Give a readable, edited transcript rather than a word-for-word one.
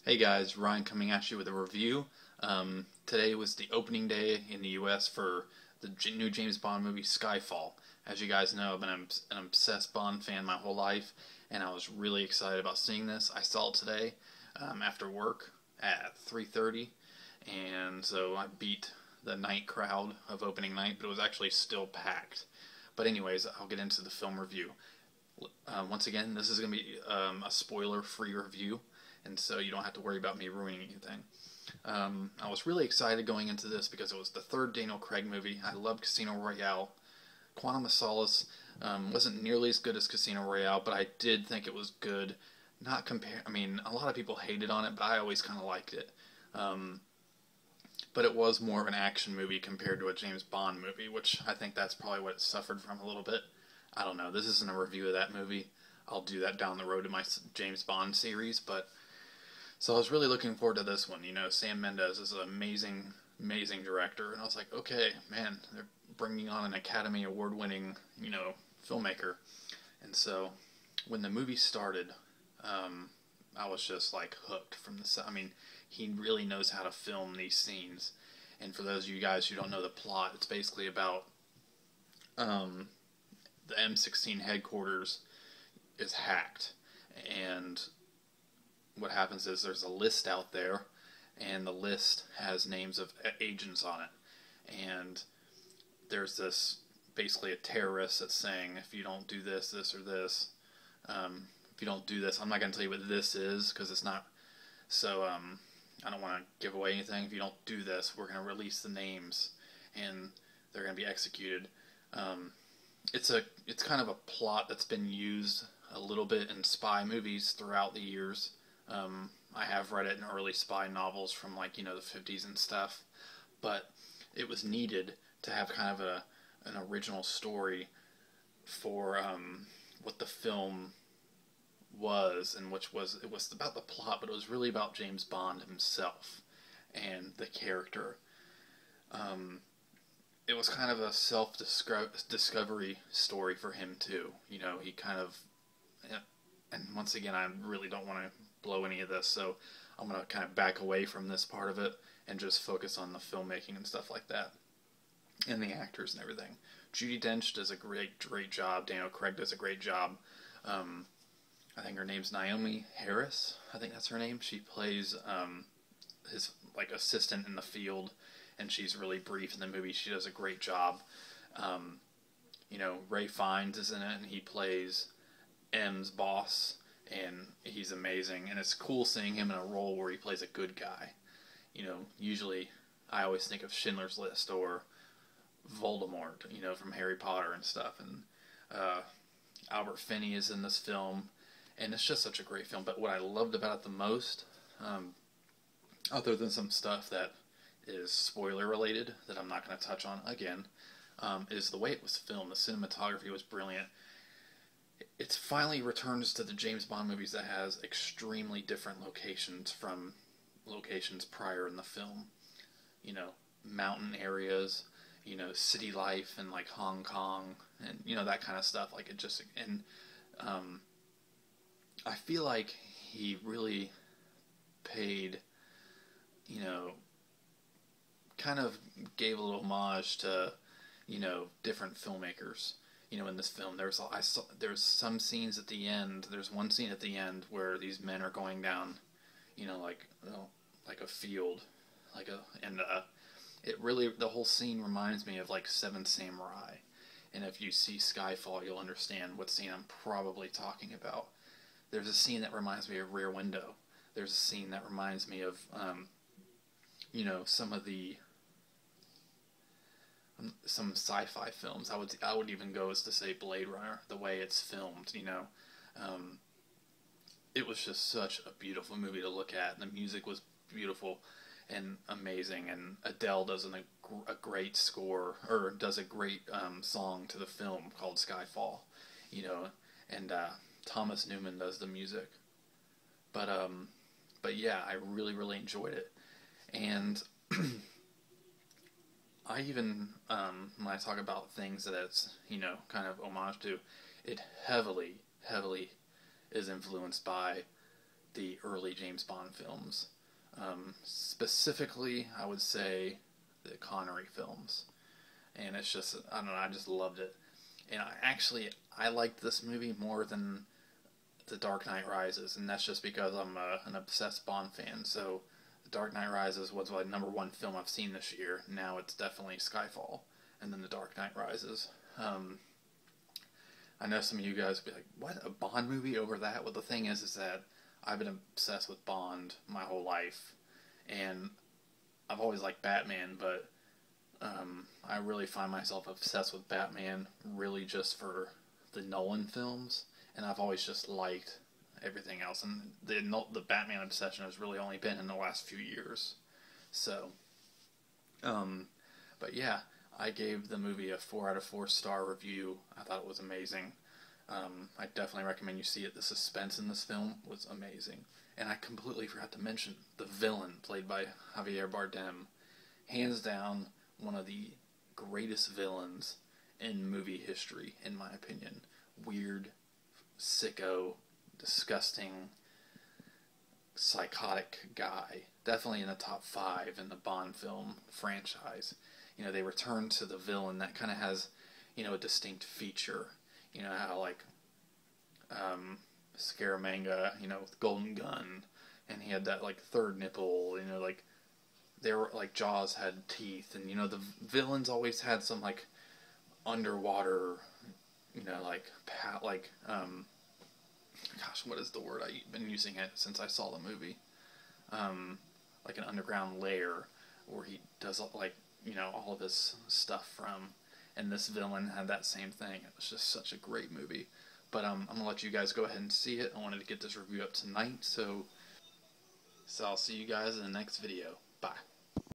Hey guys, Ryan coming at you with a review. Today was the opening day in the US for the new James Bond movie Skyfall. As you guys know, I've been an obsessed Bond fan my whole life, and I was really excited about seeing this. I saw it today after work at 3:30, and so I beat the night crowd of opening night, but it was actually still packed. But anyways, I'll get into the film review. Once again, this is going to be a spoiler-free review, and so you don't have to worry about me ruining anything. I was really excited going into this because it was the third Daniel Craig movie. I loved Casino Royale. Quantum of Solace wasn't nearly as good as Casino Royale, but I did think it was good. Not compare. I mean, a lot of people hated on it, but I always kind of liked it. But it was more of an action movie compared to a James Bond movie, which I think that's probably what it suffered from a little bit. I don't know. This isn't a review of that movie. I'll do that down the road in my James Bond series, but so I was really looking forward to this one. You know, Sam Mendes is an amazing, amazing director, and I was like, okay, man, they're bringing on an Academy Award-winning, filmmaker. And so when the movie started, I was just like hooked from the. I mean, he really knows how to film these scenes. And for those of you guys who don't know the plot, it's basically about the M16 headquarters is hacked, and what happens is there's a list out there, and the list has names of agents on it, and there's this basically a terrorist that's saying, if you don't do this, this, or this, if you don't do this, I'm not going to tell you what this is because it's not. So I don't want to give away anything. If you don't do this, we're going to release the names, and they're going to be executed. It's kind of a plot that's been used a little bit in spy movies throughout the years. I have read it in early spy novels from the 50s and stuff, but it was needed to have kind of an original story for what the film was, and it was about the plot, but it was really about James Bond himself and the character. It was kind of a self-discovery story for him too. He kind of, and once again, I really don't want to blow any of this, so I'm going to kind of back away from this part of it and just focus on the filmmaking and stuff like that, and the actors and everything. Judi Dench does a great job. Daniel Craig does a great job. I think her name's Naomie Harris. I think that's her name. She plays his assistant in the field, and she's really brief in the movie. She does a great job. Ray Fiennes is in it, and he plays M's boss, and he's amazing. And it's cool seeing him in a role where he plays a good guy. Usually I always think of Schindler's List or Voldemort, from Harry Potter and stuff. And Albert Finney is in this film, and it's just such a great film. But what I loved about it the most, other than some stuff that is spoiler related that I'm not going to touch on again, is the way it was filmed. The cinematography was brilliant. It finally returns to the James Bond movies that has extremely different locations from locations prior in the film. Mountain areas, city life in Hong Kong, and that kind of stuff. I feel like he really paid, kind of gave a little homage to, different filmmakers. In this film, there's some scenes at the end. There's one scene at the end where these men are going down, like a field, it really, the whole scene reminds me of Seven Samurai. And if you see Skyfall, you'll understand what scene I'm probably talking about. There's a scene that reminds me of Rear Window. There's a scene that reminds me of, some sci-fi films. I would even go as to say Blade Runner, the way it's filmed. It was just such a beautiful movie to look at. The music was beautiful and amazing, and Adele does a great score, or does a great song to the film called Skyfall, and Thomas Newman does the music. But yeah, I really, really enjoyed it. And I even, when I talk about things that it's, kind of homage to, it heavily, heavily is influenced by the early James Bond films. Specifically, I would say the Connery films. And it's just, I don't know, I just loved it. And I liked this movie more than The Dark Knight Rises, and that's just because I'm an obsessed Bond fan. So The Dark Knight Rises was my #1 film I've seen this year. Now it's definitely Skyfall, and then The Dark Knight Rises. I know some of you guys will be like, what, a Bond movie over that? Well, the thing is that I've been obsessed with Bond my whole life, and I've always liked Batman, but I really find myself obsessed with Batman really just for the Nolan films, and I've always just liked everything else, and the Batman obsession has really only been in the last few years. So, but yeah, I gave the movie a 4 out of 4 star review. I thought it was amazing. I definitely recommend you see it. The suspense in this film was amazing. And I completely forgot to mention the villain played by Javier Bardem. Hands down, one of the greatest villains in movie history, in my opinion. Weird, sicko, disgusting, psychotic guy. Definitely in the top 5 in the Bond film franchise. You know, they return to the villain that kind of has, you know, a distinct feature. You know, how, like, Scaramanga, you know, with Golden Gun, and he had that, like, third nipple, you know, like, they were, like, Jaws had teeth, and, you know, the villains always had some, like, underwater, you know, gosh, what is the word? I've been using it since I saw the movie. Like an underground lair where he does, like, you know, all of his stuff from, and this villain had that same thing. It was just such a great movie. But I'm going to let you guys go ahead and see it. I wanted to get this review up tonight, so I'll see you guys in the next video. Bye.